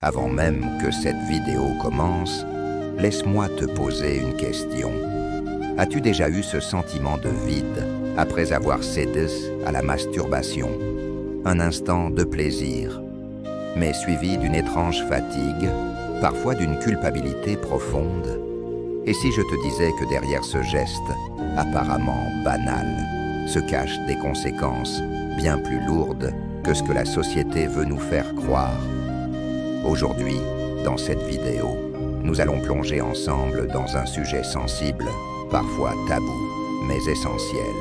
Avant même que cette vidéo commence, laisse-moi te poser une question. As-tu déjà eu ce sentiment de vide après avoir cédé à la masturbation? Un instant de plaisir, mais suivi d'une étrange fatigue, parfois d'une culpabilité profonde. Et si je te disais que derrière ce geste, apparemment banal, se cachent des conséquences bien plus lourdes que ce que la société veut nous faire croire? Aujourd'hui, dans cette vidéo, nous allons plonger ensemble dans un sujet sensible, parfois tabou, mais essentiel.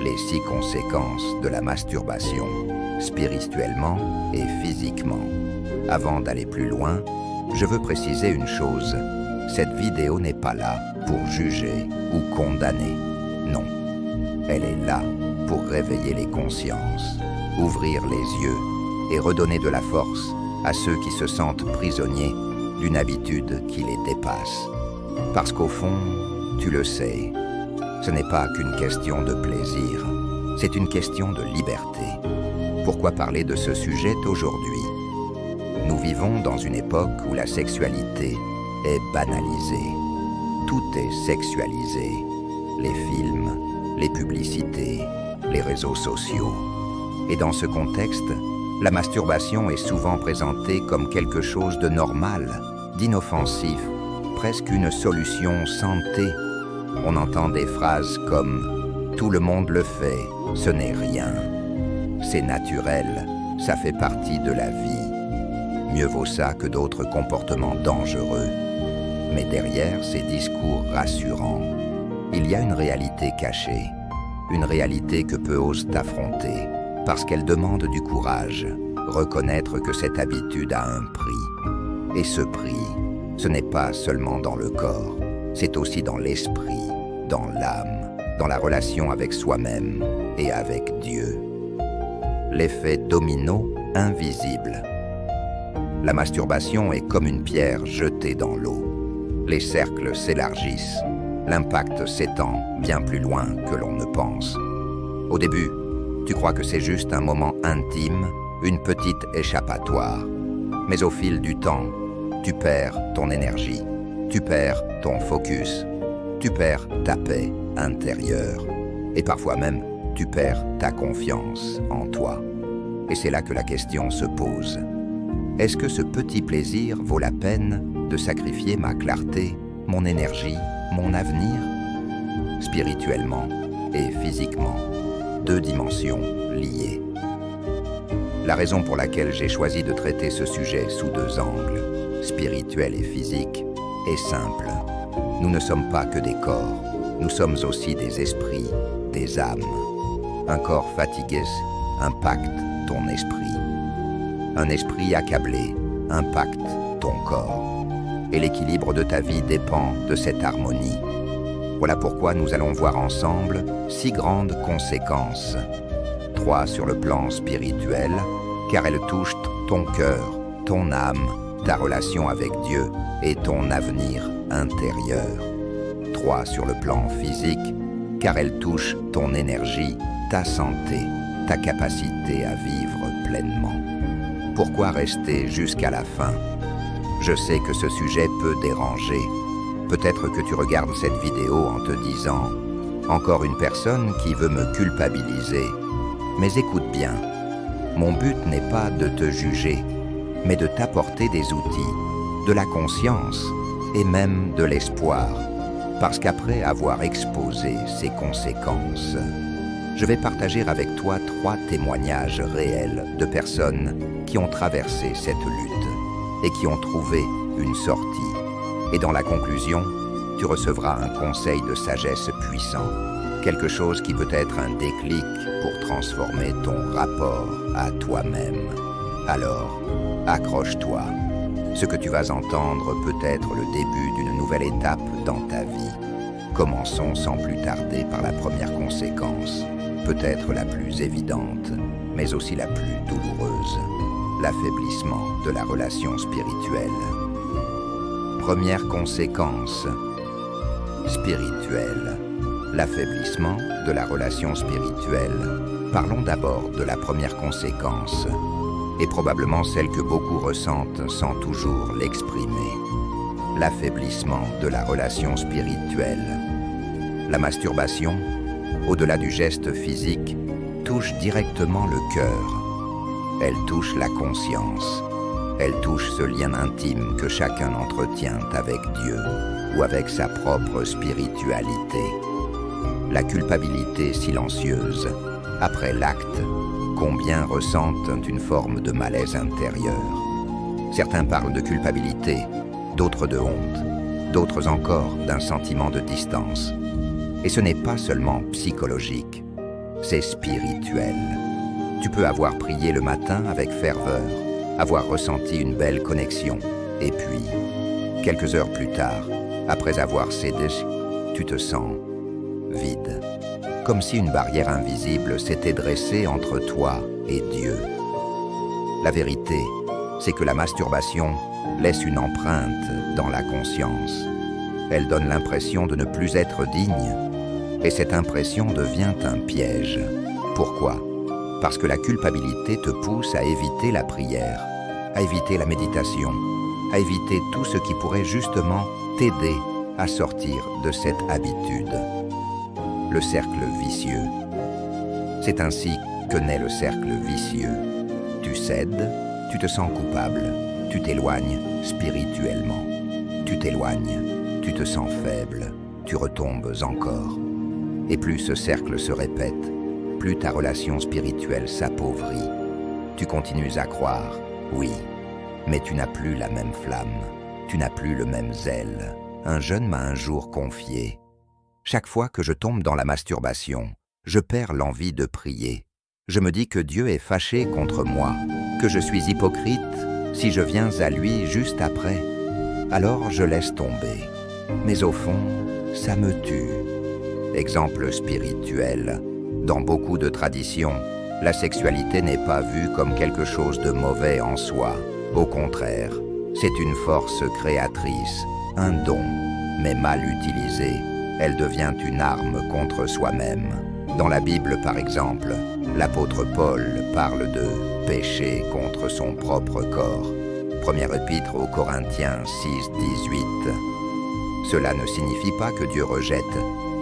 Les 6 conséquences de la masturbation, spirituellement et physiquement. Avant d'aller plus loin, je veux préciser une chose. Cette vidéo n'est pas là pour juger ou condamner. Non. Elle est là pour réveiller les consciences, ouvrir les yeux et redonner de la force à ceux qui se sentent prisonniers d'une habitude qui les dépasse. Parce qu'au fond, tu le sais, ce n'est pas qu'une question de plaisir, c'est une question de liberté. Pourquoi parler de ce sujet aujourd'hui? Nous vivons dans une époque où la sexualité est banalisée. Tout est sexualisé. Les films, les publicités, les réseaux sociaux. Et dans ce contexte, la masturbation est souvent présentée comme quelque chose de normal, d'inoffensif, presque une solution santé. On entend des phrases comme « tout le monde le fait, ce n'est rien ». C'est naturel, ça fait partie de la vie. Mieux vaut ça que d'autres comportements dangereux. Mais derrière ces discours rassurants, il y a une réalité cachée, une réalité que peu osent affronter, parce qu'elle demande du courage, reconnaître que cette habitude a un prix. Et ce prix, ce n'est pas seulement dans le corps, c'est aussi dans l'esprit, dans l'âme, dans la relation avec soi-même et avec Dieu. L'effet domino invisible. La masturbation est comme une pierre jetée dans l'eau. Les cercles s'élargissent, l'impact s'étend bien plus loin que l'on ne pense. Au début, tu crois que c'est juste un moment intime, une petite échappatoire. Mais au fil du temps, tu perds ton énergie, tu perds ton focus, tu perds ta paix intérieure. Et parfois même, tu perds ta confiance en toi. Et c'est là que la question se pose. Est-ce que ce petit plaisir vaut la peine de sacrifier ma clarté, mon énergie, mon avenir? Spirituellement et physiquement, 2 dimensions liées. La raison pour laquelle j'ai choisi de traiter ce sujet sous 2 angles, spirituel et physique, est simple. Nous ne sommes pas que des corps, nous sommes aussi des esprits, des âmes. Un corps fatigué impacte ton esprit. Un esprit accablé impacte ton corps. Et l'équilibre de ta vie dépend de cette harmonie. Voilà pourquoi nous allons voir ensemble 6 grandes conséquences. 3 sur le plan spirituel, car elles touchent ton cœur, ton âme, ta relation avec Dieu et ton avenir intérieur. 3 sur le plan physique, car elles touchent ton énergie, ta santé, ta capacité à vivre pleinement. Pourquoi rester jusqu'à la fin? Je sais que ce sujet peut déranger. Peut-être que tu regardes cette vidéo en te disant « Encore une personne qui veut me culpabiliser ». Mais écoute bien, mon but n'est pas de te juger, mais de t'apporter des outils, de la conscience et même de l'espoir. Parce qu'après avoir exposé ces conséquences, je vais partager avec toi 3 témoignages réels de personnes qui ont traversé cette lutte et qui ont trouvé une sortie. Et dans la conclusion, tu recevras un conseil de sagesse puissant, quelque chose qui peut être un déclic pour transformer ton rapport à toi-même. Alors, accroche-toi. Ce que tu vas entendre peut être le début d'une nouvelle étape dans ta vie. Commençons sans plus tarder par la première conséquence, peut-être la plus évidente, mais aussi la plus douloureuse, l'affaiblissement de la relation spirituelle. Première conséquence, spirituelle, l'affaiblissement de la relation spirituelle. Parlons d'abord de la première conséquence, et probablement celle que beaucoup ressentent sans toujours l'exprimer. L'affaiblissement de la relation spirituelle. La masturbation, au-delà du geste physique, touche directement le cœur. Elle touche la conscience. Elle touche ce lien intime que chacun entretient avec Dieu ou avec sa propre spiritualité. La culpabilité silencieuse. Après l'acte, combien ressentent une forme de malaise intérieur. Certains parlent de culpabilité, d'autres de honte, d'autres encore d'un sentiment de distance. Et ce n'est pas seulement psychologique, c'est spirituel. Tu peux avoir prié le matin avec ferveur, avoir ressenti une belle connexion, et puis, quelques heures plus tard, après avoir cédé, tu te sens vide. Comme si une barrière invisible s'était dressée entre toi et Dieu. La vérité, c'est que la masturbation laisse une empreinte dans la conscience. Elle donne l'impression de ne plus être digne, et cette impression devient un piège. Pourquoi? Parce que la culpabilité te pousse à éviter la prière, à éviter la méditation, à éviter tout ce qui pourrait justement t'aider à sortir de cette habitude. Le cercle vicieux. C'est ainsi que naît le cercle vicieux. Tu cèdes, tu te sens coupable, tu t'éloignes spirituellement. Tu t'éloignes, tu te sens faible, tu retombes encore. Et plus ce cercle se répète, plus ta relation spirituelle s'appauvrit. Tu continues à croire, oui, mais tu n'as plus la même flamme, tu n'as plus le même zèle. Un jeune m'a un jour confié: chaque fois que je tombe dans la masturbation, je perds l'envie de prier. Je me dis que Dieu est fâché contre moi, que je suis hypocrite si je viens à lui juste après. Alors je laisse tomber. Mais au fond, ça me tue. Exemple spirituel. Dans beaucoup de traditions, la sexualité n'est pas vue comme quelque chose de mauvais en soi. Au contraire, c'est une force créatrice, un don, mais mal utilisé. Elle devient une arme contre soi-même. Dans la Bible, par exemple, l'apôtre Paul parle de péché contre son propre corps. Première épître aux Corinthiens 6, 18. Cela ne signifie pas que Dieu rejette,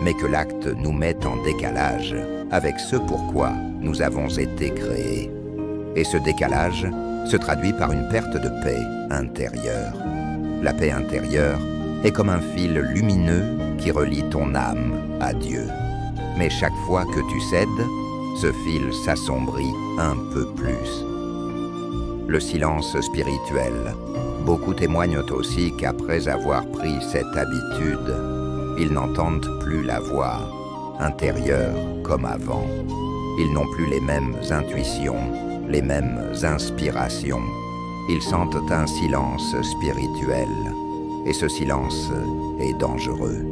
mais que l'acte nous met en décalage avec ce pourquoi nous avons été créés. Et ce décalage se traduit par une perte de paix intérieure. La paix intérieure est comme un fil lumineux qui relie ton âme à Dieu. Mais chaque fois que tu cèdes, ce fil s'assombrit un peu plus. Le silence spirituel. Beaucoup témoignent aussi qu'après avoir pris cette habitude, ils n'entendent plus la voix intérieure comme avant. Ils n'ont plus les mêmes intuitions, les mêmes inspirations. Ils sentent un silence spirituel. Et ce silence est dangereux.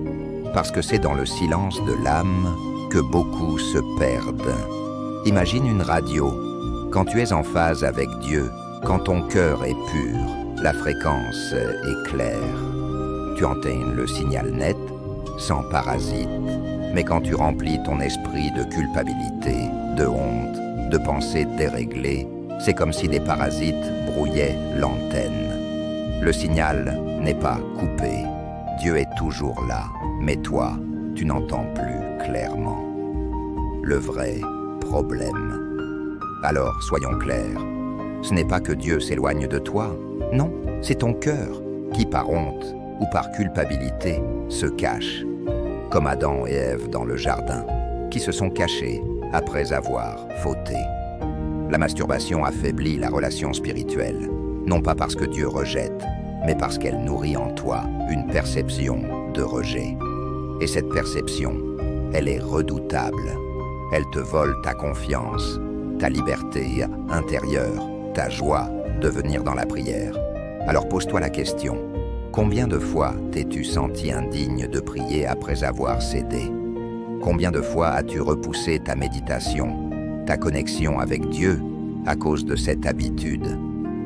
Parce que c'est dans le silence de l'âme que beaucoup se perdent. Imagine une radio. Quand tu es en phase avec Dieu, quand ton cœur est pur, la fréquence est claire. Tu entends le signal net, sans parasite. Mais quand tu remplis ton esprit de culpabilité, de honte, de pensées déréglées, c'est comme si des parasites brouillaient l'antenne. Le signal n'est pas coupé. Dieu est toujours là, mais toi, tu n'entends plus clairement. Le vrai problème. Alors, soyons clairs, ce n'est pas que Dieu s'éloigne de toi, non, c'est ton cœur qui, par honte ou par culpabilité, se cache, comme Adam et Ève dans le jardin, qui se sont cachés après avoir fauté. La masturbation affaiblit la relation spirituelle, non pas parce que Dieu rejette, mais parce qu'elle nourrit en toi une perception de rejet. Et cette perception, elle est redoutable. Elle te vole ta confiance, ta liberté intérieure, ta joie de venir dans la prière. Alors pose-toi la question, combien de fois t'es-tu senti indigne de prier après avoir cédé? Combien de fois as-tu repoussé ta méditation, ta connexion avec Dieu à cause de cette habitude?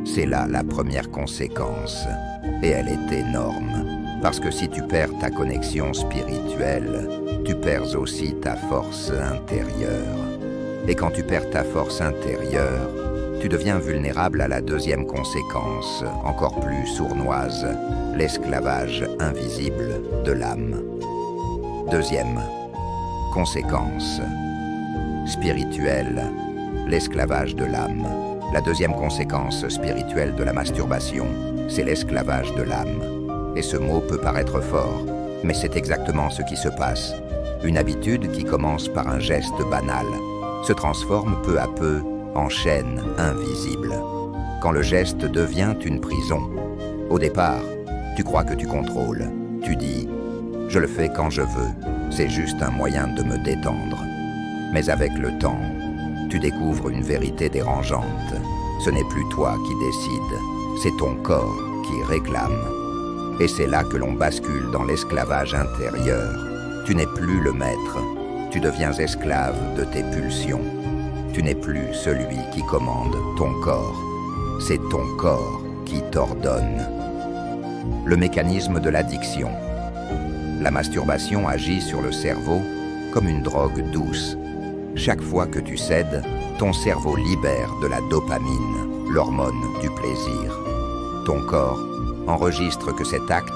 C'est là la première conséquence, et elle est énorme. Parce que si tu perds ta connexion spirituelle, tu perds aussi ta force intérieure. Et quand tu perds ta force intérieure, tu deviens vulnérable à la deuxième conséquence, encore plus sournoise, l'esclavage invisible de l'âme. Deuxième conséquence spirituelle, l'esclavage de l'âme. La deuxième conséquence spirituelle de la masturbation, c'est l'esclavage de l'âme. Et ce mot peut paraître fort, mais c'est exactement ce qui se passe. Une habitude qui commence par un geste banal se transforme peu à peu en chaîne invisible. Quand le geste devient une prison, au départ, tu crois que tu contrôles. Tu dis « je le fais quand je veux, c'est juste un moyen de me détendre ». Mais avec le temps, tu découvres une vérité dérangeante. Ce n'est plus toi qui décide, c'est ton corps qui réclame. Et c'est là que l'on bascule dans l'esclavage intérieur. Tu n'es plus le maître, tu deviens esclave de tes pulsions. Tu n'es plus celui qui commande ton corps, c'est ton corps qui t'ordonne. Le mécanisme de l'addiction. La masturbation agit sur le cerveau comme une drogue douce. Chaque fois que tu cèdes, ton cerveau libère de la dopamine, l'hormone du plaisir. Ton corps enregistre que cet acte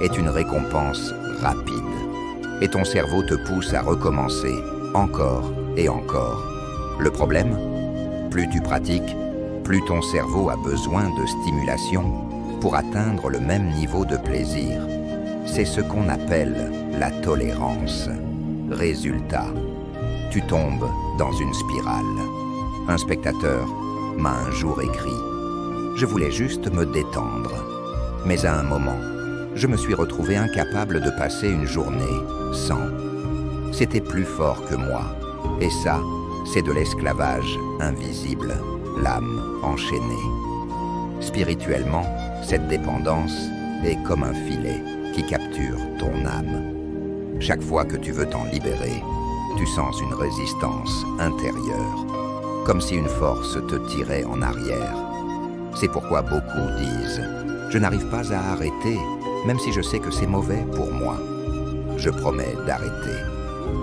est une récompense rapide. Et ton cerveau te pousse à recommencer, encore et encore. Le problème, plus tu pratiques, plus ton cerveau a besoin de stimulation pour atteindre le même niveau de plaisir. C'est ce qu'on appelle la tolérance. Résultat, tu tombes dans une spirale. Un spectateur m'a un jour écrit « Je voulais juste me détendre ». Mais à un moment, je me suis retrouvé incapable de passer une journée sans. C'était plus fort que moi. Et ça, c'est de l'esclavage invisible, l'âme enchaînée. Spirituellement, cette dépendance est comme un filet qui capture ton âme. Chaque fois que tu veux t'en libérer, tu sens une résistance intérieure, comme si une force te tirait en arrière. C'est pourquoi beaucoup disent « Je n'arrive pas à arrêter, même si je sais que c'est mauvais pour moi. Je promets d'arrêter,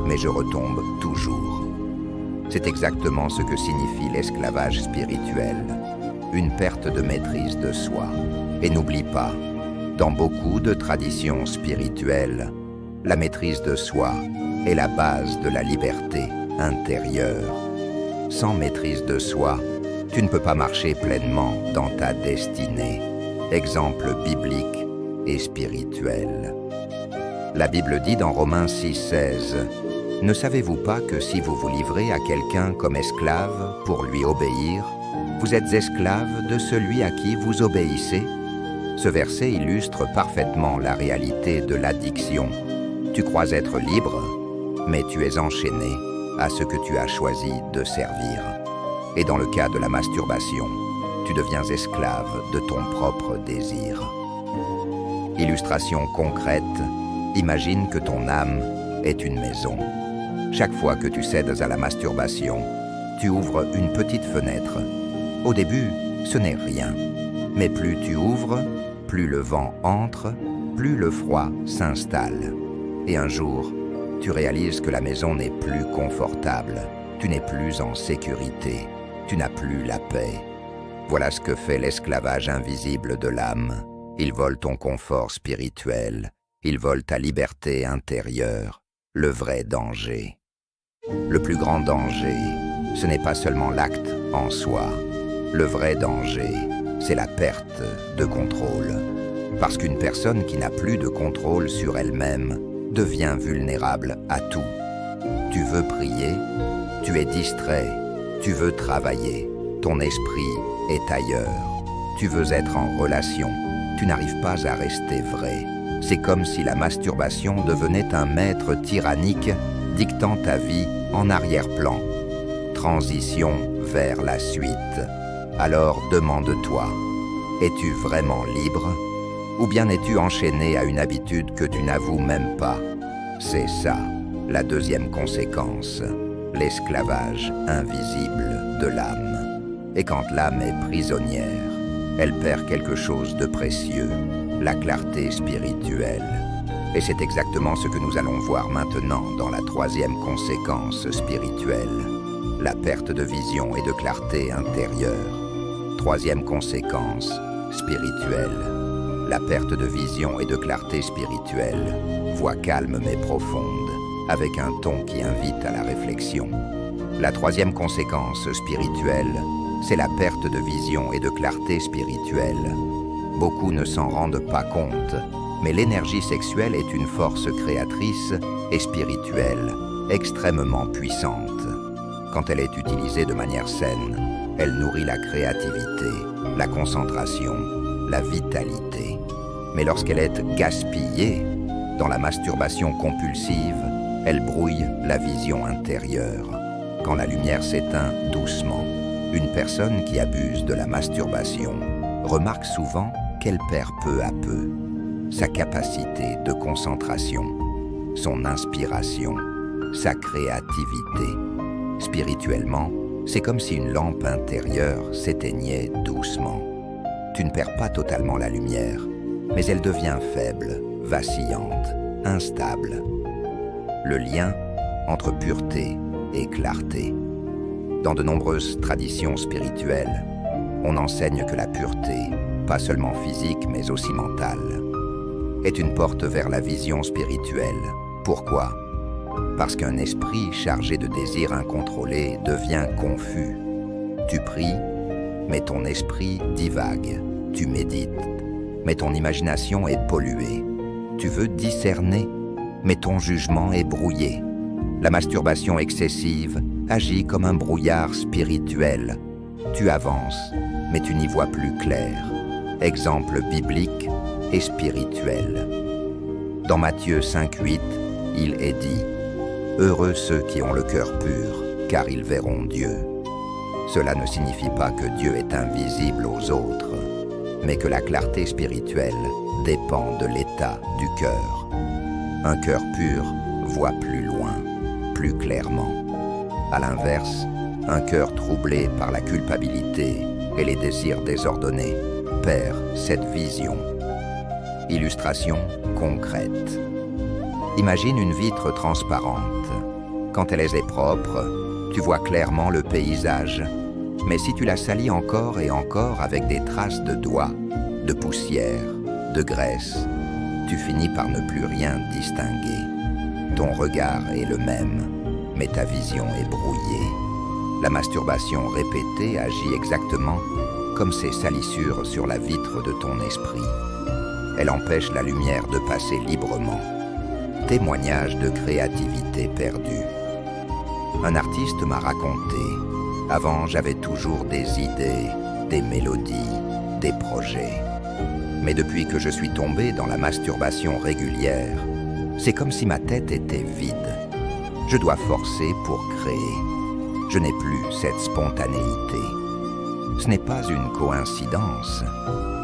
mais je retombe toujours. » C'est exactement ce que signifie l'esclavage spirituel, une perte de maîtrise de soi. Et n'oublie pas, dans beaucoup de traditions spirituelles, la maîtrise de soi est la base de la liberté intérieure. Sans maîtrise de soi, tu ne peux pas marcher pleinement dans ta destinée. Exemple biblique et spirituel. La Bible dit dans Romains 6,16 « Ne savez-vous pas que si vous vous livrez à quelqu'un comme esclave pour lui obéir, vous êtes esclave de celui à qui vous obéissez ?» Ce verset illustre parfaitement la réalité de l'addiction. Tu crois être libre, mais tu es enchaîné à ce que tu as choisi de servir. Et dans le cas de la masturbation, tu deviens esclave de ton propre désir. Illustration concrète, imagine que ton âme est une maison. Chaque fois que tu cèdes à la masturbation, tu ouvres une petite fenêtre. Au début, ce n'est rien. Mais plus tu ouvres, plus le vent entre, plus le froid s'installe. Et un jour, tu réalises que la maison n'est plus confortable. Tu n'es plus en sécurité. Tu n'as plus la paix. Voilà ce que fait l'esclavage invisible de l'âme. Il vole ton confort spirituel. Il vole ta liberté intérieure. Le vrai danger. Le plus grand danger, ce n'est pas seulement l'acte en soi. Le vrai danger, c'est la perte de contrôle. Parce qu'une personne qui n'a plus de contrôle sur elle-même devient vulnérable à tout. Tu veux prier, tu es distrait, tu veux travailler, ton esprit est ailleurs. Tu veux être en relation, tu n'arrives pas à rester vrai. C'est comme si la masturbation devenait un maître tyrannique dictant ta vie en arrière-plan. Transition vers la suite. Alors demande-toi, es-tu vraiment libre? Ou bien es-tu enchaîné à une habitude que tu n'avoues même pas? C'est ça, la deuxième conséquence, l'esclavage invisible de l'âme. Et quand l'âme est prisonnière, elle perd quelque chose de précieux, la clarté spirituelle. Et c'est exactement ce que nous allons voir maintenant dans la troisième conséquence spirituelle, la perte de vision et de clarté intérieure. Troisième conséquence, spirituelle. La perte de vision et de clarté spirituelle. Voix calme mais profonde, avec un ton qui invite à la réflexion. La troisième conséquence spirituelle, c'est la perte de vision et de clarté spirituelle. Beaucoup ne s'en rendent pas compte, mais l'énergie sexuelle est une force créatrice et spirituelle extrêmement puissante. Quand elle est utilisée de manière saine, elle nourrit la créativité, la concentration, la vitalité. Mais lorsqu'elle est gaspillée dans la masturbation compulsive, elle brouille la vision intérieure. Quand la lumière s'éteint doucement, une personne qui abuse de la masturbation remarque souvent qu'elle perd peu à peu sa capacité de concentration, son inspiration, sa créativité. Spirituellement, c'est comme si une lampe intérieure s'éteignait doucement. Tu ne perds pas totalement la lumière, mais elle devient faible, vacillante, instable. Le lien entre pureté et clarté. Dans de nombreuses traditions spirituelles, on enseigne que la pureté, pas seulement physique mais aussi mentale, est une porte vers la vision spirituelle. Pourquoi ? Parce qu'un esprit chargé de désirs incontrôlés devient confus. Tu pries, mais ton esprit divague. Tu médites, mais ton imagination est polluée. Tu veux discerner, mais ton jugement est brouillé. La masturbation excessive agit comme un brouillard spirituel. Tu avances, mais tu n'y vois plus clair. Exemple biblique et spirituel. Dans Matthieu 5,8, il est dit « Heureux ceux qui ont le cœur pur, car ils verront Dieu. » Cela ne signifie pas que Dieu est invisible aux autres, mais que la clarté spirituelle dépend de l'état du cœur. Un cœur pur voit plus loin, plus clairement. À l'inverse, un cœur troublé par la culpabilité et les désirs désordonnés perd cette vision. Illustration concrète. Imagine une vitre transparente. Quand elle est propre, tu vois clairement le paysage. Mais si tu la salis encore et encore avec des traces de doigts, de poussière, de graisse, tu finis par ne plus rien distinguer. Ton regard est le même, mais ta vision est brouillée. La masturbation répétée agit exactement comme ces salissures sur la vitre de ton esprit. Elle empêche la lumière de passer librement. Témoignage de créativité perdue. Un artiste m'a raconté: avant, j'avais toujours des idées, des mélodies, des projets. Mais depuis que je suis tombé dans la masturbation régulière, c'est comme si ma tête était vide. Je dois forcer pour créer. Je n'ai plus cette spontanéité. Ce n'est pas une coïncidence.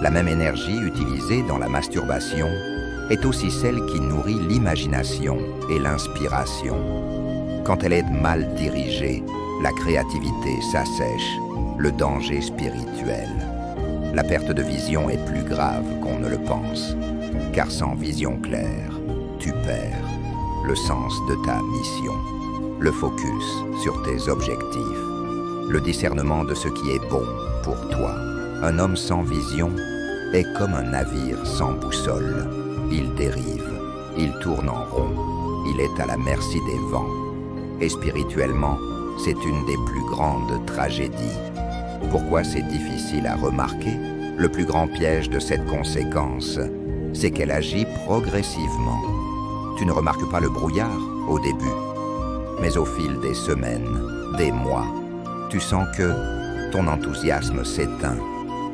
La même énergie utilisée dans la masturbation est aussi celle qui nourrit l'imagination et l'inspiration. Quand elle est mal dirigée, la créativité s'assèche, le danger spirituel. La perte de vision est plus grave qu'on ne le pense, car sans vision claire, tu perds le sens de ta mission, le focus sur tes objectifs, le discernement de ce qui est bon pour toi. Un homme sans vision est comme un navire sans boussole. Il dérive, il tourne en rond, il est à la merci des vents. Et spirituellement, c'est une des plus grandes tragédies. Pourquoi c'est difficile à remarquer? Le plus grand piège de cette conséquence, c'est qu'elle agit progressivement. Tu ne remarques pas le brouillard au début, mais au fil des semaines, des mois, tu sens que ton enthousiasme s'éteint,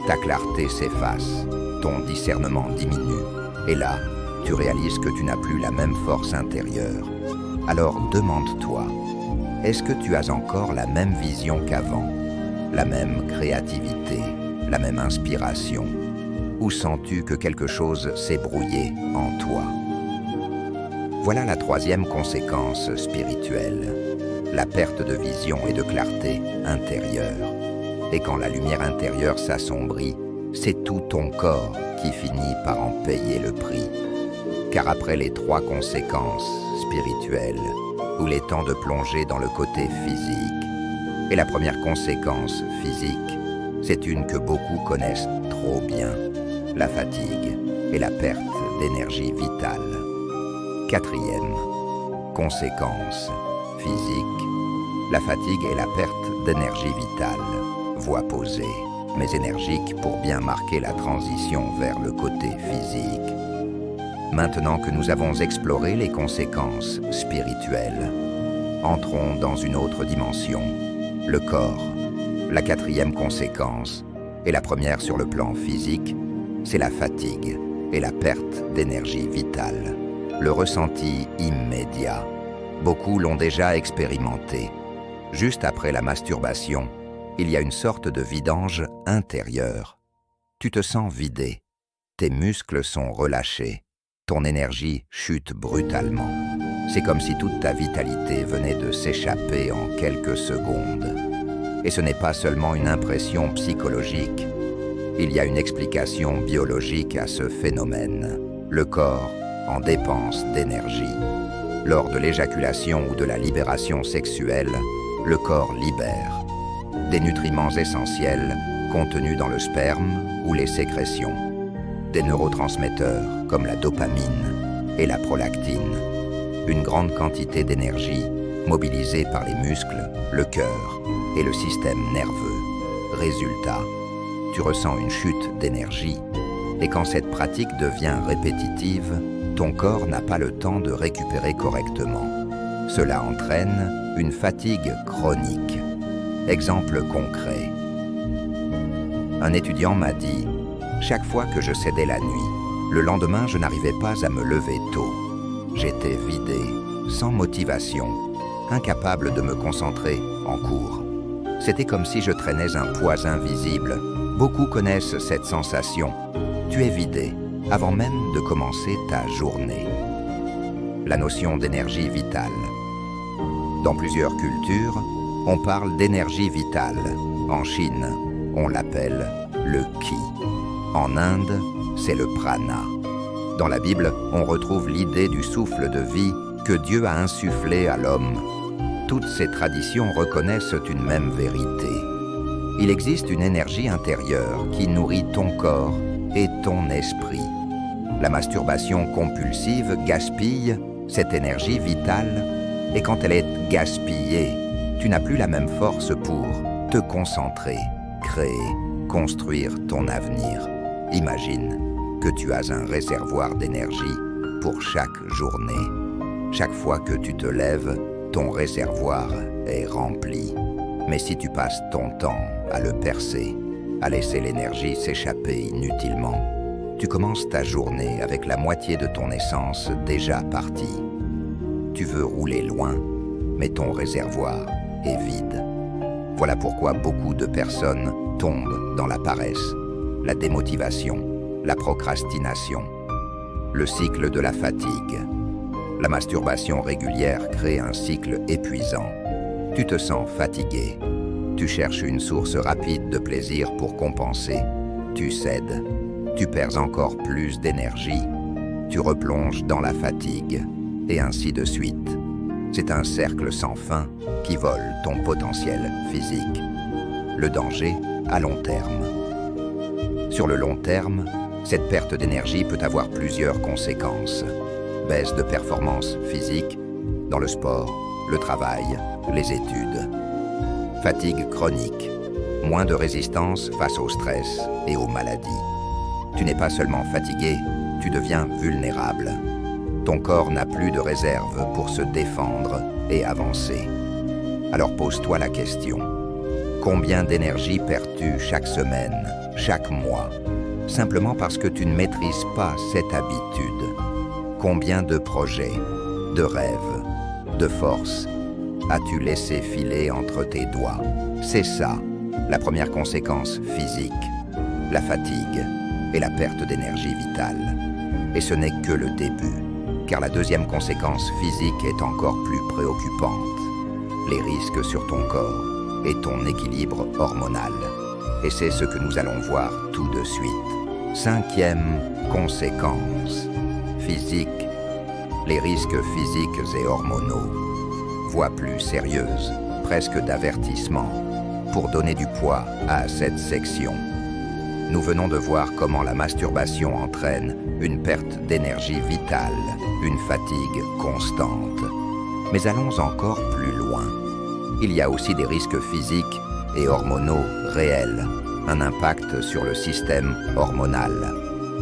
ta clarté s'efface, ton discernement diminue, et là, tu réalises que tu n'as plus la même force intérieure. Alors demande-toi, est-ce que tu as encore la même vision qu'avant, la même créativité, la même inspiration, ou sens-tu que quelque chose s'est brouillé en toi? Voilà la troisième conséquence spirituelle, la perte de vision et de clarté intérieure. Et quand la lumière intérieure s'assombrit, c'est tout ton corps qui finit par en payer le prix. Car après les trois conséquences spirituelles, où il est temps de plonger dans le côté physique, et la première conséquence physique, C'est une que beaucoup connaissent trop bien, la fatigue et la perte d'énergie vitale. Quatrième, conséquence physique, la fatigue et la perte d'énergie vitale. Voie posée, mais énergique pour bien marquer la transition vers le côté physique. Maintenant que nous avons exploré les conséquences spirituelles, entrons dans une autre dimension, le corps. La quatrième conséquence, et la première sur le plan physique, c'est la fatigue et la perte d'énergie vitale. Le ressenti immédiat. Beaucoup l'ont déjà expérimenté. Juste après la masturbation, il y a une sorte de vidange intérieure. Tu te sens vidé, tes muscles sont relâchés, ton énergie chute brutalement. C'est comme si toute ta vitalité venait de s'échapper en quelques secondes. Et ce n'est pas seulement une impression psychologique. Il y a une explication biologique à ce phénomène. Le corps en dépense d'énergie. Lors de l'éjaculation ou de la libération sexuelle, le corps libère des nutriments essentiels contenus dans le sperme ou les sécrétions, des neurotransmetteurs comme la dopamine et la prolactine, une grande quantité d'énergie mobilisée par les muscles, le cœur et le système nerveux. Résultat, tu ressens une chute d'énergie et quand cette pratique devient répétitive, ton corps n'a pas le temps de récupérer correctement. Cela entraîne une fatigue chronique. Exemple concret. Un étudiant m'a dit « Chaque fois que je cédais la nuit, le lendemain je n'arrivais pas à me lever tôt. J'étais vidé, sans motivation, incapable de me concentrer en cours. C'était comme si je traînais un poids invisible. Beaucoup connaissent cette sensation. Tu es vidé avant même de commencer ta journée. » La notion d'énergie vitale. Dans plusieurs cultures, on parle d'énergie vitale. En Chine, on l'appelle le Qi. En Inde, c'est le prana. Dans la Bible, on retrouve l'idée du souffle de vie que Dieu a insufflé à l'homme. Toutes ces traditions reconnaissent une même vérité. Il existe une énergie intérieure qui nourrit ton corps et ton esprit. La masturbation compulsive gaspille cette énergie vitale et quand elle est gaspillée, tu n'as plus la même force pour te concentrer, créer, construire ton avenir. Imagine que tu as un réservoir d'énergie pour chaque journée. Chaque fois que tu te lèves, ton réservoir est rempli. Mais si tu passes ton temps à le percer, à laisser l'énergie s'échapper inutilement, tu commences ta journée avec la moitié de ton essence déjà partie. Tu veux rouler loin, mais ton réservoir est vide. Voilà pourquoi beaucoup de personnes tombent dans la paresse, la démotivation, la procrastination, le cycle de la fatigue. La masturbation régulière crée un cycle épuisant. Tu te sens fatigué. Tu cherches une source rapide de plaisir pour compenser. Tu cèdes. Tu perds encore plus d'énergie. Tu replonges dans la fatigue. Et ainsi de suite. C'est un cercle sans fin qui vole ton potentiel physique. Le danger à long terme. Sur le long terme, cette perte d'énergie peut avoir plusieurs conséquences. Baisse de performance physique dans le sport, le travail, les études. Fatigue chronique, moins de résistance face au stress et aux maladies. Tu n'es pas seulement fatigué, tu deviens vulnérable. Ton corps n'a plus de réserve pour se défendre et avancer. Alors pose-toi la question. Combien d'énergie perds-tu chaque semaine, chaque mois, simplement parce que tu ne maîtrises pas cette habitude? Combien de projets, de rêves, de forces as-tu laissé filer entre tes doigts? C'est ça, la première conséquence physique, la fatigue et la perte d'énergie vitale. Et ce n'est que le début, car la deuxième conséquence physique est encore plus préoccupante. Les risques sur ton corps et ton équilibre hormonal. Et c'est ce que nous allons voir tout de suite. Cinquième conséquence physique, les risques physiques et hormonaux. Voie plus sérieuse, presque d'avertissement. pour donner du poids à cette section. Nous venons de voir comment la masturbation entraîne une perte d'énergie vitale, une fatigue constante. Mais allons encore plus loin. Il y a aussi des risques physiques et hormonaux réels, un impact sur le système hormonal.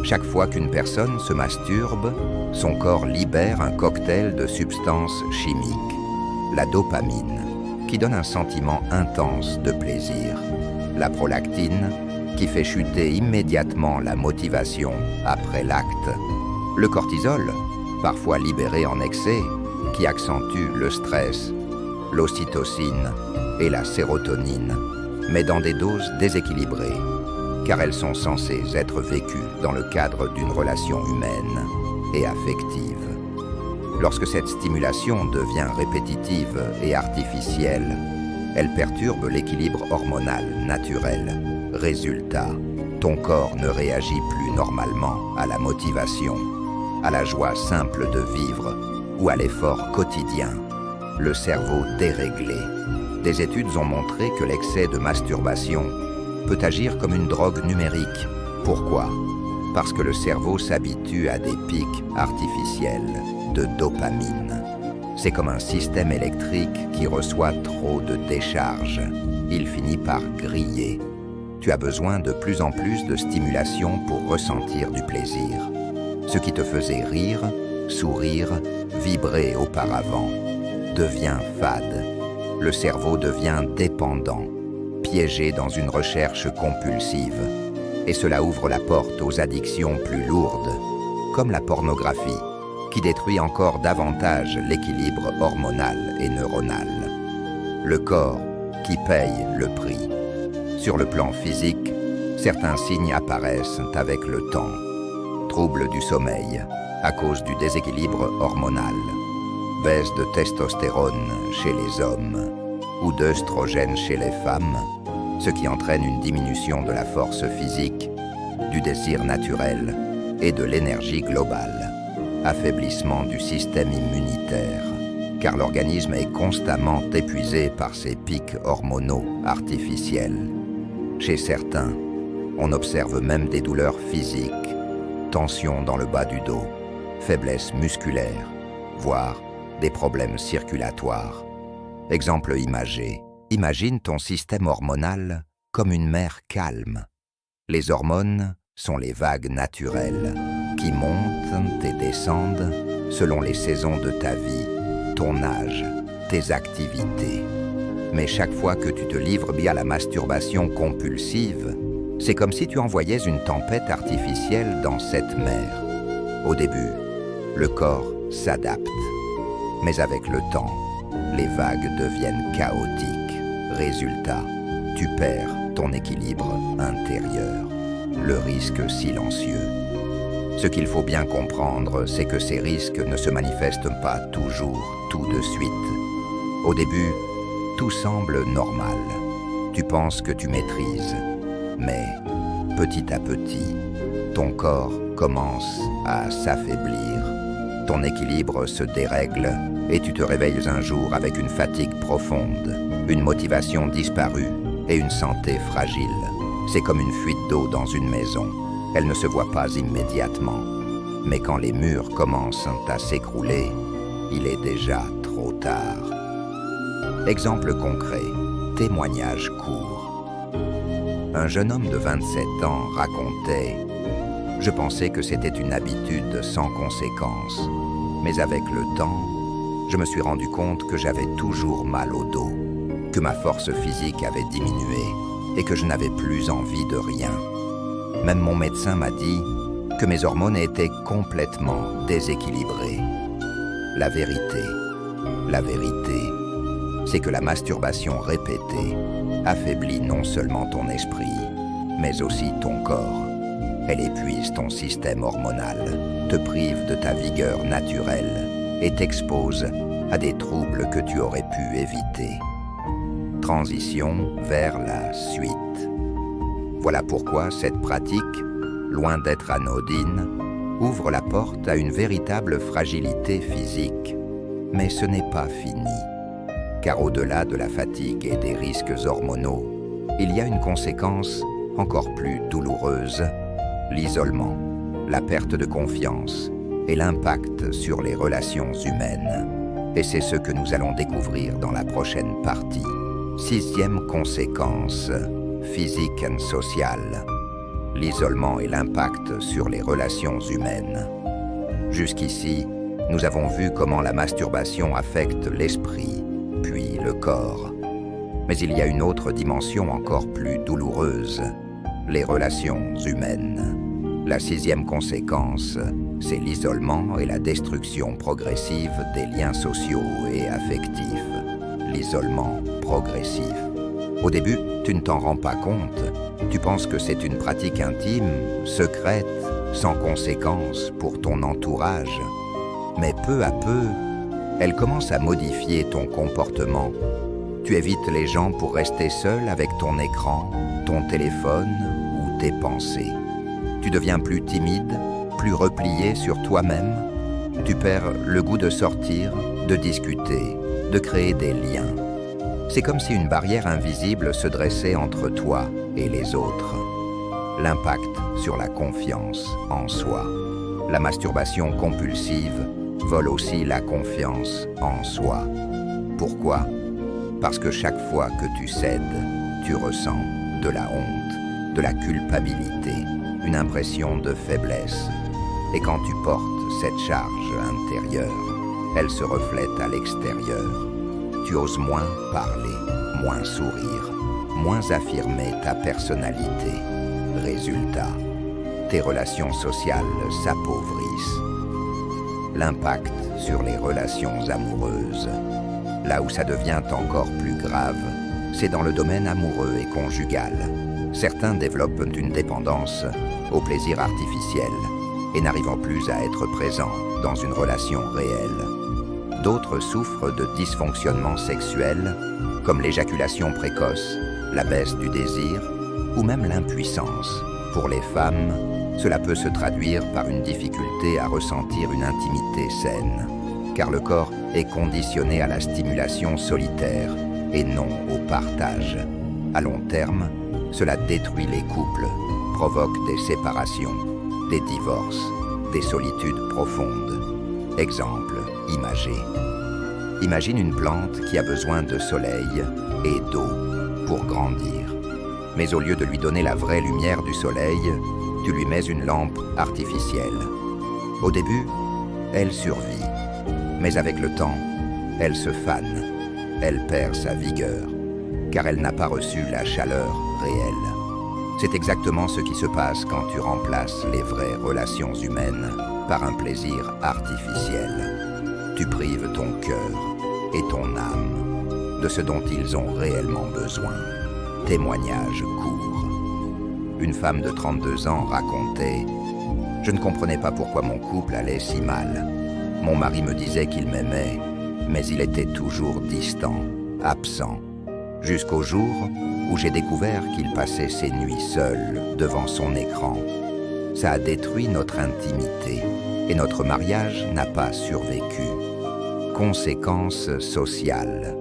Chaque fois qu'une personne se masturbe, son corps libère un cocktail de substances chimiques, la dopamine, qui donne un sentiment intense de plaisir, la prolactine, qui fait chuter immédiatement la motivation après l'acte, le cortisol, parfois libéré en excès, qui accentue le stress, l'ocytocine et la sérotonine, mais dans des doses déséquilibrées, car elles sont censées être vécues dans le cadre d'une relation humaine et affective. Lorsque cette stimulation devient répétitive et artificielle, elle perturbe l'équilibre hormonal naturel. Résultat, ton corps ne réagit plus normalement à la motivation, à la joie simple de vivre ou à l'effort quotidien. Le cerveau déréglé. Des études ont montré que l'excès de masturbation peut agir comme une drogue numérique. Pourquoi? Parce que le cerveau s'habitue à des pics artificiels de dopamine. C'est comme un système électrique qui reçoit trop de décharge. Il finit par griller. Tu as besoin de plus en plus de stimulation pour ressentir du plaisir. Ce qui te faisait rire, sourire, vibrer auparavant, devient fade. Le cerveau devient dépendant, piégé dans une recherche compulsive. Et cela ouvre la porte aux addictions plus lourdes, comme la pornographie, qui détruit encore davantage l'équilibre hormonal et neuronal. Le corps qui paye le prix. Sur le plan physique, certains signes apparaissent avec le temps. Troubles du sommeil, à cause du déséquilibre hormonal. Baisse de testostérone chez les hommes ou d'œstrogène chez les femmes, ce qui entraîne une diminution de la force physique, du désir naturel et de l'énergie globale. Affaiblissement du système immunitaire, car l'organisme est constamment épuisé par ces pics hormonaux artificiels. Chez certains, on observe même des douleurs physiques, tensions dans le bas du dos, faiblesse musculaire, voire des problèmes circulatoires. Exemple imagé. Imagine ton système hormonal comme une mer calme. Les hormones sont les vagues naturelles qui montent et descendent selon les saisons de ta vie, ton âge, tes activités. Mais chaque fois que tu te livres à la masturbation compulsive, c'est comme si tu envoyais une tempête artificielle dans cette mer. Au début, le corps s'adapte. Mais avec le temps, les vagues deviennent chaotiques. Résultat, tu perds ton équilibre intérieur. Le risque silencieux. Ce qu'il faut bien comprendre, c'est que ces risques ne se manifestent pas toujours tout de suite. Au début, tout semble normal. Tu penses que tu maîtrises. Mais, petit à petit, ton corps commence à s'affaiblir. Ton équilibre se dérègle et tu te réveilles un jour avec une fatigue profonde, une motivation disparue et une santé fragile. C'est comme une fuite d'eau dans une maison. Elle ne se voit pas immédiatement. Mais quand les murs commencent à s'écrouler, il est déjà trop tard. Exemple concret, témoignage court. Un jeune homme de 27 ans racontait « Je pensais que c'était une habitude sans conséquence, mais avec le temps, je me suis rendu compte que j'avais toujours mal au dos, que ma force physique avait diminué et que je n'avais plus envie de rien. Même mon médecin m'a dit que mes hormones étaient complètement déséquilibrées. La vérité, c'est que la masturbation répétée affaiblit non seulement ton esprit, mais aussi ton corps. Elle épuise ton système hormonal, te prive de ta vigueur naturelle et t'expose à des troubles que tu aurais pu éviter. Transition vers la suite. Voilà pourquoi cette pratique, loin d'être anodine, ouvre la porte à une véritable fragilité physique. Mais ce n'est pas fini, car au-delà de la fatigue et des risques hormonaux, il y a une conséquence encore plus douloureuse, l'isolement, la perte de confiance et l'impact sur les relations humaines. Et c'est ce que nous allons découvrir dans la prochaine partie. 6e conséquence, physique et sociale. L'isolement et l'impact sur les relations humaines. Jusqu'ici, nous avons vu comment la masturbation affecte l'esprit, puis le corps. Mais il y a une autre dimension encore plus douloureuse, les relations humaines. La 6e conséquence, c'est l'isolement et la destruction progressive des liens sociaux et affectifs. L'isolement progressif. Au début, tu ne t'en rends pas compte. Tu penses que c'est une pratique intime, secrète, sans conséquence pour ton entourage. Mais peu à peu, elle commence à modifier ton comportement. Tu évites les gens pour rester seul avec ton écran, ton téléphone ou tes pensées. Tu deviens plus timide, plus replié sur toi-même. Tu perds le goût de sortir, de discuter, de créer des liens. C'est comme si une barrière invisible se dressait entre toi et les autres. L'impact sur la confiance en soi. La masturbation compulsive vole aussi la confiance en soi. Pourquoi ? Parce que chaque fois que tu cèdes, tu ressens de la honte, de la culpabilité, une impression de faiblesse. Et quand tu portes cette charge intérieure, elle se reflète à l'extérieur. Tu oses moins parler, moins sourire, moins affirmer ta personnalité. Résultat, tes relations sociales s'appauvrissent. L'impact sur les relations amoureuses. Là où ça devient encore plus grave, c'est dans le domaine amoureux et conjugal. Certains développent une dépendance au plaisir artificiel et n'arrivant plus à être présents dans une relation réelle. D'autres souffrent de dysfonctionnements sexuels, comme l'éjaculation précoce, la baisse du désir ou même l'impuissance. Pour les femmes, cela peut se traduire par une difficulté à ressentir une intimité saine, car le corps est conditionné à la stimulation solitaire et non au partage. À long terme, cela détruit les couples, provoque des séparations, des divorces, des solitudes profondes. Exemple imagé. Imagine une plante qui a besoin de soleil et d'eau pour grandir. Mais au lieu de lui donner la vraie lumière du soleil, tu lui mets une lampe artificielle. Au début, elle survit. Mais avec le temps, elle se fane. Elle perd sa vigueur, car elle n'a pas reçu la chaleur réelle. C'est exactement ce qui se passe quand tu remplaces les vraies relations humaines par un plaisir artificiel. Tu prives ton cœur et ton âme de ce dont ils ont réellement besoin. Témoignage court. Une femme de 32 ans racontait « Je ne comprenais pas pourquoi mon couple allait si mal. Mon mari me disait qu'il m'aimait, mais il était toujours distant, absent. Jusqu'au jour où j'ai découvert qu'il passait ses nuits seul devant son écran. Ça a détruit notre intimité et notre mariage n'a pas survécu. » Conséquences sociales.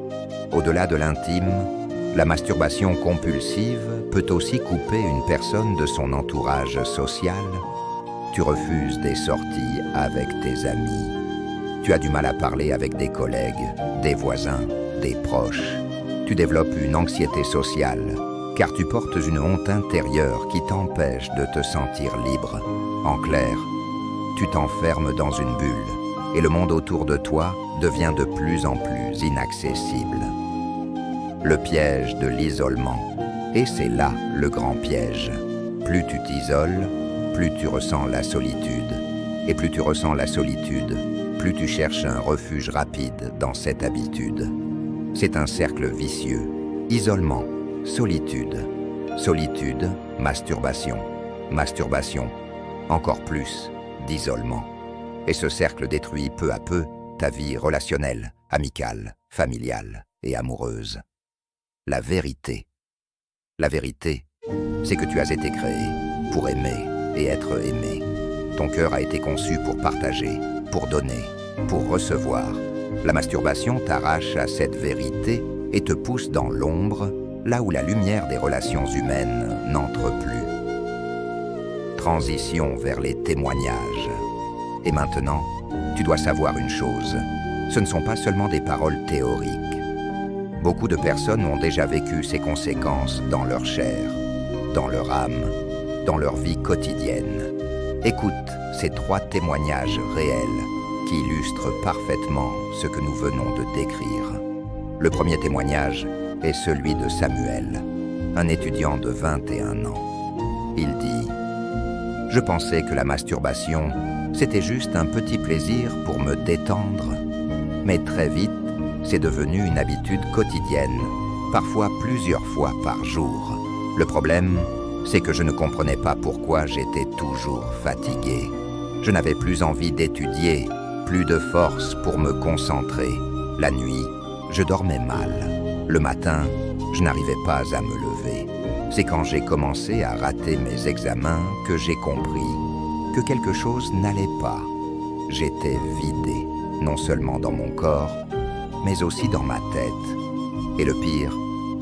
Au-delà de l'intime, la masturbation compulsive peut aussi couper une personne de son entourage social. Tu refuses des sorties avec tes amis. Tu as du mal à parler avec des collègues, des voisins, des proches. Tu développes une anxiété sociale, car tu portes une honte intérieure qui t'empêche de te sentir libre. En clair, tu t'enfermes dans une bulle, et le monde autour de toi devient de plus en plus inaccessible. Le piège de l'isolement. Et c'est là le grand piège. Plus tu t'isoles, plus tu ressens la solitude. Et plus tu ressens la solitude, plus tu cherches un refuge rapide dans cette habitude. C'est un cercle vicieux. Isolement, solitude. Solitude, masturbation. Masturbation, encore plus d'isolement. Et ce cercle détruit peu à peu ta vie relationnelle, amicale, familiale et amoureuse. La vérité. La vérité, c'est que tu as été créé pour aimer et être aimé. Ton cœur a été conçu pour partager, pour donner, pour recevoir. La masturbation t'arrache à cette vérité et te pousse dans l'ombre là où la lumière des relations humaines n'entre plus. Transition vers les témoignages. Et maintenant, tu dois savoir une chose, ce ne sont pas seulement des paroles théoriques. Beaucoup de personnes ont déjà vécu ces conséquences dans leur chair, dans leur âme, dans leur vie quotidienne. Écoute ces 3 témoignages réels qui illustrent parfaitement ce que nous venons de décrire. Le premier témoignage est celui de Samuel, un étudiant de 21 ans. Il dit « Je pensais que la masturbation, c'était juste un petit plaisir pour me détendre, mais très vite, c'est devenu une habitude quotidienne, parfois plusieurs fois par jour. Le problème, c'est que je ne comprenais pas pourquoi j'étais toujours fatigué. Je n'avais plus envie d'étudier, plus de force pour me concentrer. La nuit, je dormais mal. Le matin, je n'arrivais pas à me lever. C'est quand j'ai commencé à rater mes examens que j'ai compris que quelque chose n'allait pas. J'étais vidé, non seulement dans mon corps, mais aussi dans ma tête. Et le pire,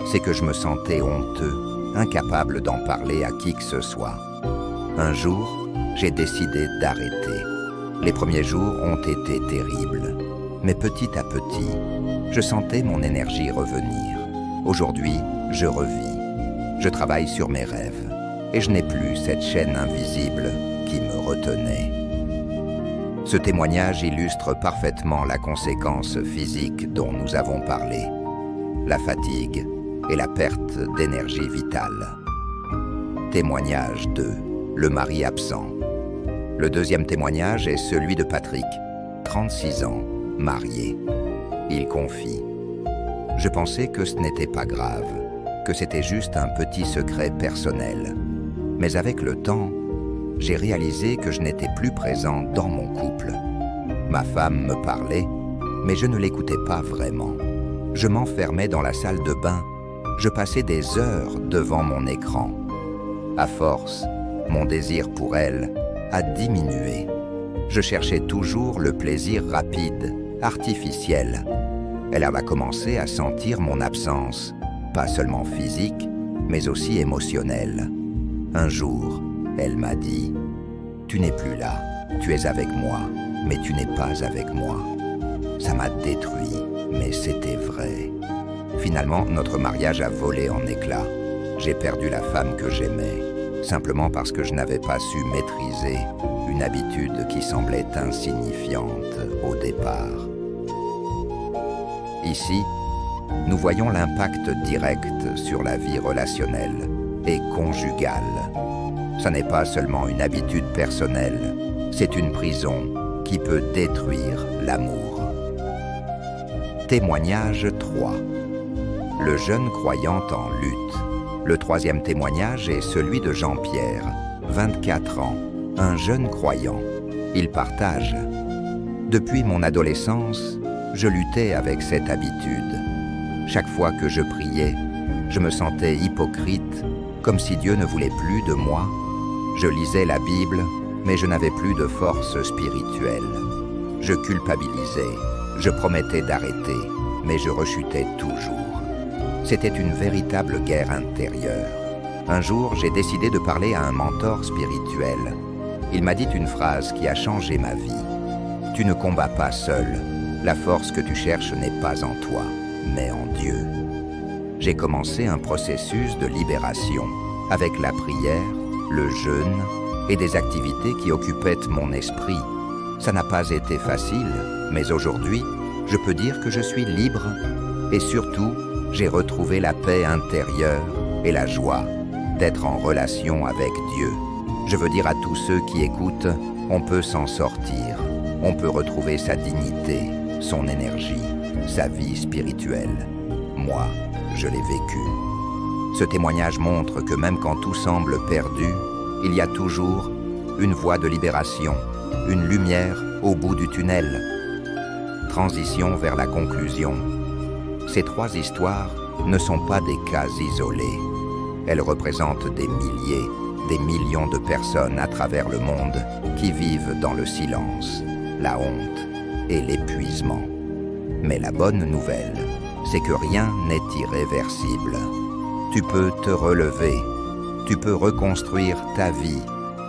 c'est que je me sentais honteux, incapable d'en parler à qui que ce soit. Un jour, j'ai décidé d'arrêter. Les premiers jours ont été terribles, mais petit à petit, je sentais mon énergie revenir. Aujourd'hui, je revis. Je travaille sur mes rêves, et je n'ai plus cette chaîne invisible qui me retenait. Ce témoignage illustre parfaitement la conséquence physique dont nous avons parlé, la fatigue et la perte d'énergie vitale. Témoignage 2, le mari absent. Le deuxième témoignage est celui de Patrick, 36 ans, marié. Il confie « Je pensais que ce n'était pas grave, que c'était juste un petit secret personnel. Mais avec le temps, j'ai réalisé que je n'étais plus présent dans mon couple. Ma femme me parlait, mais je ne l'écoutais pas vraiment. Je m'enfermais dans la salle de bain. Je passais des heures devant mon écran. À force, mon désir pour elle a diminué. Je cherchais toujours le plaisir rapide, artificiel. Elle a commencé à sentir mon absence, pas seulement physique, mais aussi émotionnelle. Un jour, elle m'a dit « Tu n'es plus là, tu es avec moi, mais tu n'es pas avec moi. » Ça m'a détruit, mais c'était vrai. Finalement, notre mariage a volé en éclats. J'ai perdu la femme que j'aimais, simplement parce que je n'avais pas su maîtriser une habitude qui semblait insignifiante au départ. Ici, nous voyons l'impact direct sur la vie relationnelle et conjugale. Ça n'est pas seulement une habitude personnelle, c'est une prison qui peut détruire l'amour. Témoignage 3. Le jeune croyant en lutte. Le troisième témoignage est celui de Jean-Pierre, 24 ans, un jeune croyant. Il partage « Depuis mon adolescence, je luttais avec cette habitude. Chaque fois que je priais, je me sentais hypocrite, comme si Dieu ne voulait plus de moi. Je lisais la Bible, mais je n'avais plus de force spirituelle. Je culpabilisais, je promettais d'arrêter, mais je rechutais toujours. C'était une véritable guerre intérieure. Un jour, j'ai décidé de parler à un mentor spirituel. Il m'a dit une phrase qui a changé ma vie. « Tu ne combats pas seul. La force que tu cherches n'est pas en toi, mais en Dieu. » J'ai commencé un processus de libération avec la prière, le jeûne et des activités qui occupaient mon esprit. Ça n'a pas été facile, mais aujourd'hui, je peux dire que je suis libre et surtout, j'ai retrouvé la paix intérieure et la joie d'être en relation avec Dieu. Je veux dire à tous ceux qui écoutent, on peut s'en sortir, on peut retrouver sa dignité, son énergie, sa vie spirituelle. Moi, je l'ai vécu. Ce témoignage montre que même quand tout semble perdu, il y a toujours une voie de libération, une lumière au bout du tunnel. Transition vers la conclusion. Ces 3 histoires ne sont pas des cas isolés. Elles représentent des milliers, des millions de personnes à travers le monde qui vivent dans le silence, la honte et l'épuisement. Mais la bonne nouvelle, c'est que rien n'est irréversible. Tu peux te relever. Tu peux reconstruire ta vie,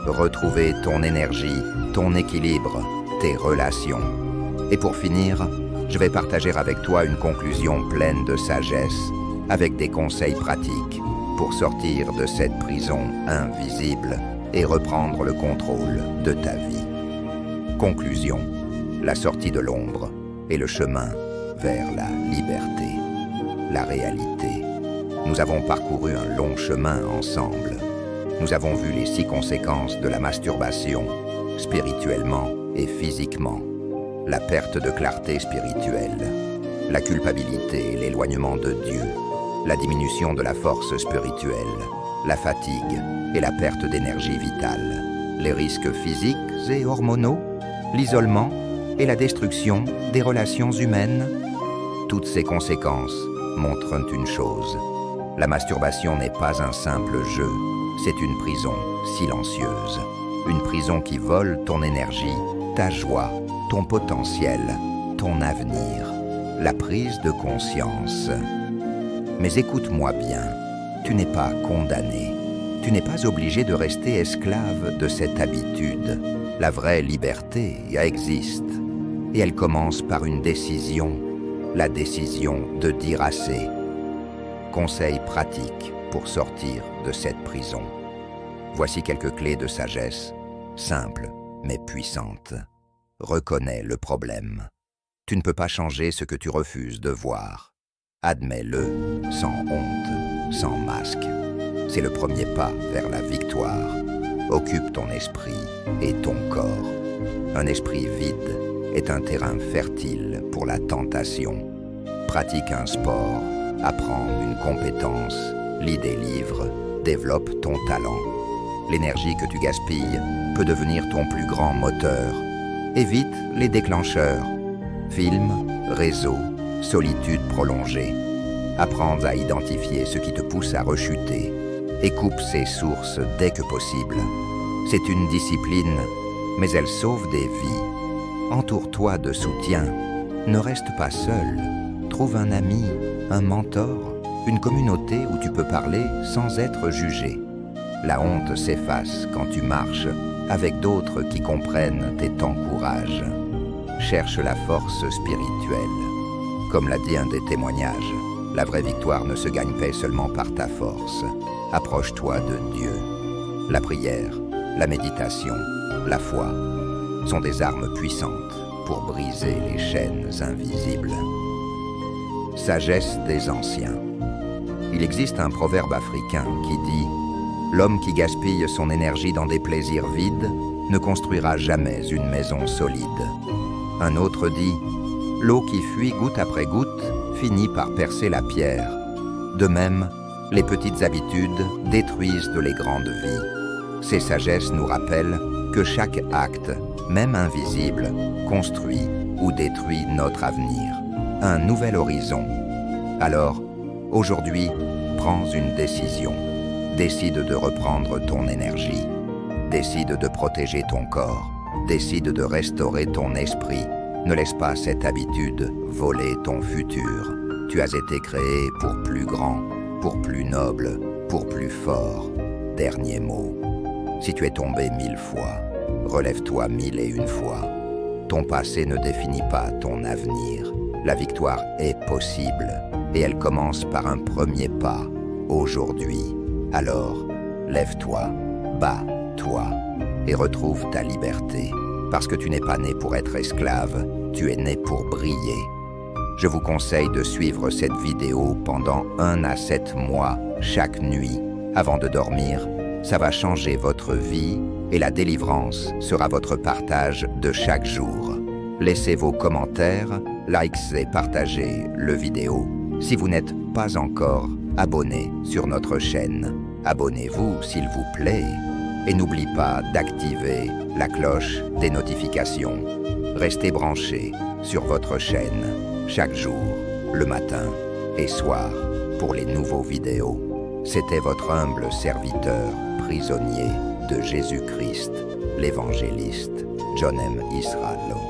retrouver ton énergie, ton équilibre, tes relations. Et pour finir, je vais partager avec toi une conclusion pleine de sagesse, avec des conseils pratiques pour sortir de cette prison invisible et reprendre le contrôle de ta vie. Conclusion, la sortie de l'ombre et le chemin vers la liberté. La réalité. Nous avons parcouru un long chemin ensemble. Nous avons vu les 6 conséquences de la masturbation, spirituellement et physiquement. La perte de clarté spirituelle, la culpabilité et l'éloignement de Dieu, la diminution de la force spirituelle, la fatigue et la perte d'énergie vitale, les risques physiques et hormonaux, l'isolement et la destruction des relations humaines. Toutes ces conséquences montrent une chose. La masturbation n'est pas un simple jeu, c'est une prison silencieuse. Une prison qui vole ton énergie, ta joie, ton potentiel, ton avenir. La prise de conscience. Mais écoute-moi bien, tu n'es pas condamné. Tu n'es pas obligé de rester esclave de cette habitude. La vraie liberté existe. Et elle commence par une décision. La décision de dire assez. Conseils pratiques pour sortir de cette prison. Voici quelques clés de sagesse, simples mais puissantes. Reconnais le problème. Tu ne peux pas changer ce que tu refuses de voir. Admets-le sans honte, sans masque. C'est le premier pas vers la victoire. Occupe ton esprit et ton corps. Un esprit vide est un terrain fertile pour la tentation. Pratique un sport. Apprends une compétence, lis des livres, développe ton talent. L'énergie que tu gaspilles peut devenir ton plus grand moteur. Évite les déclencheurs, films, réseaux, solitude prolongée. Apprends à identifier ce qui te pousse à rechuter et coupe ces sources dès que possible. C'est une discipline, mais elle sauve des vies. Entoure-toi de soutien, ne reste pas seul. Trouve un ami, un mentor, une communauté où tu peux parler sans être jugé. La honte s'efface quand tu marches avec d'autres qui comprennent et t'encouragent. Cherche la force spirituelle. Comme l'a dit un des témoignages, la vraie victoire ne se gagne pas seulement par ta force. Approche-toi de Dieu. La prière, la méditation, la foi sont des armes puissantes pour briser les chaînes invisibles. Sagesse des anciens. Il existe un proverbe africain qui dit « L'homme qui gaspille son énergie dans des plaisirs vides ne construira jamais une maison solide. » Un autre dit « L'eau qui fuit goutte après goutte finit par percer la pierre. » De même, les petites habitudes détruisent les grandes vies. Ces sagesses nous rappellent que chaque acte, même invisible, construit ou détruit notre avenir. Un nouvel horizon. Alors, aujourd'hui, prends une décision. Décide de reprendre ton énergie. Décide de protéger ton corps. Décide de restaurer ton esprit. Ne laisse pas cette habitude voler ton futur. Tu as été créé pour plus grand, pour plus noble, pour plus fort. Dernier mot. Si tu es tombé 1000 fois, relève-toi 1001 fois. Ton passé ne définit pas ton avenir. La victoire est possible et elle commence par un premier pas, aujourd'hui. Alors, lève-toi, bats-toi et retrouve ta liberté. Parce que tu n'es pas né pour être esclave, tu es né pour briller. Je vous conseille de suivre cette vidéo pendant 1 à 7 mois, chaque nuit, avant de dormir. Ça va changer votre vie et la délivrance sera votre partage de chaque jour. Laissez vos commentaires, likes et partagez le vidéo. Si vous n'êtes pas encore abonné sur notre chaîne, abonnez-vous s'il vous plaît. Et n'oublie pas d'activer la cloche des notifications. Restez branchés sur votre chaîne chaque jour, le matin et soir pour les nouveaux vidéos. C'était votre humble serviteur, prisonnier de Jésus-Christ, l'évangéliste John M. Israelo.